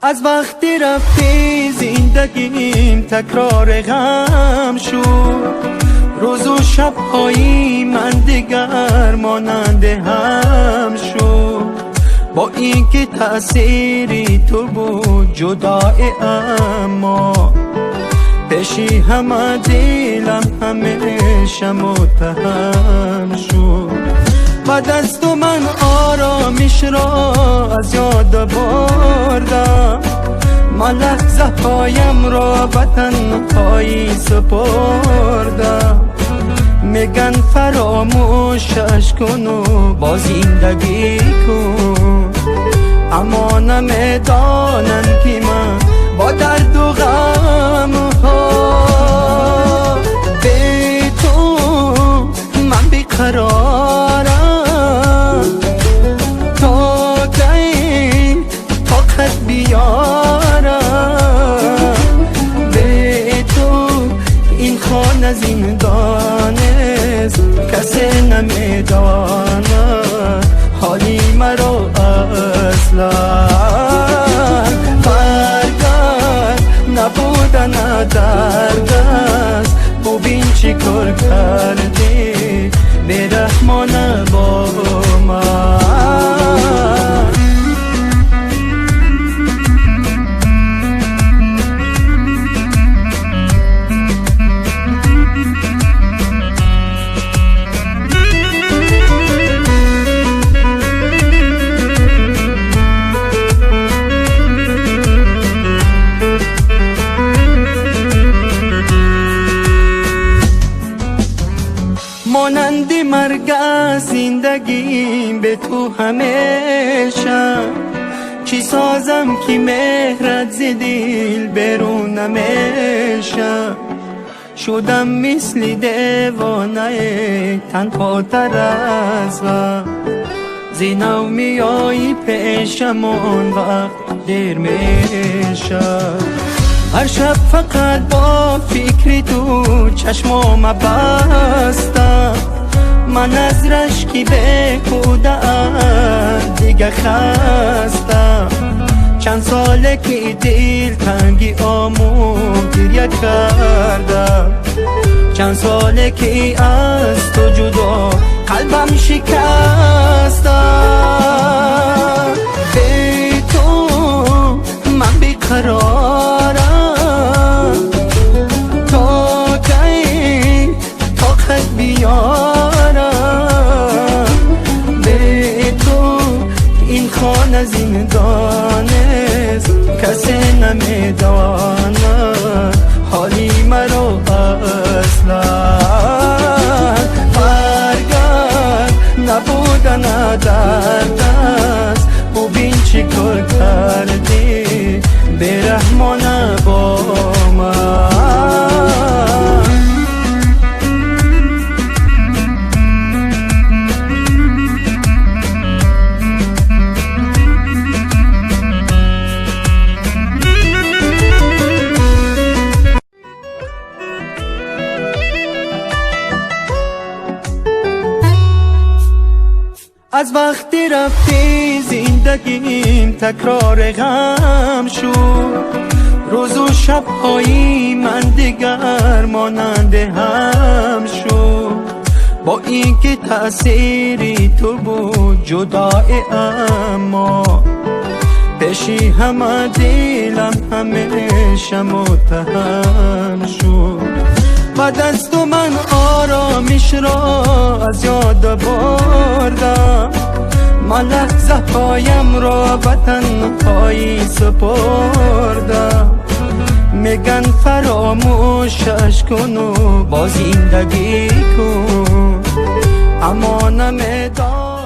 از وقتی رفتی زندگیم تکرار غم شد، روز و شب‌هایی من دیگر مانند هم شد. با اینکه تأثیری تو بود جدای، اما پیشی همه دلم همیشه متهم شد. بعد از تو من آرامش را از یاد بردم، من لحظه هایم را به تنهایی سپردم. میگن فراموشش کن و با زندگی کن، اما نمیدانن که من با درد و غم ها به تو من بیقرارم. تا کی طاقت بیارم به تو، این خانه زندان است کسی نمیداند حالی مرا اصلا. برگرد نبودن درد است، ببین چی کار کردی بیرحمانه با من. مانند مرگ زندگی به تو همیشه، چی سازم که مهرت ز دل بیرون نمیشه. شدم مثل دیوانه تنها تر از غم، زینو میایی پیشمون وقت دیر میشه. هر شب فقط با فکر تو چشمام بستم، من از رشکی بیهوده دیگه خستم. چند ساله که دل تنگی آمون گریه کردم، چند ساله که از تو جدا قلبم شکستم. به تو من بیقرارم، بیارم به تو، این خانه زندان است کسی نمیداند حالی مرا اصلا. برگرد نبودن درد است، ببین چی کار کردی بیرحمانه با من. از وقتی رفتی زندگیم تکرار غم شد، روز و شب‌هایی من دیگر مانند هم شد. با اینکه تأثیری تو بود جدای، اما پیشی همه دلم همیشه متهم شد. بعد از تو من آرامش را از یاد بردم، من لحظه هایم را به تنهایی سپردم. میگن فراموشش کن و با زندگی کن، اما نمیدانم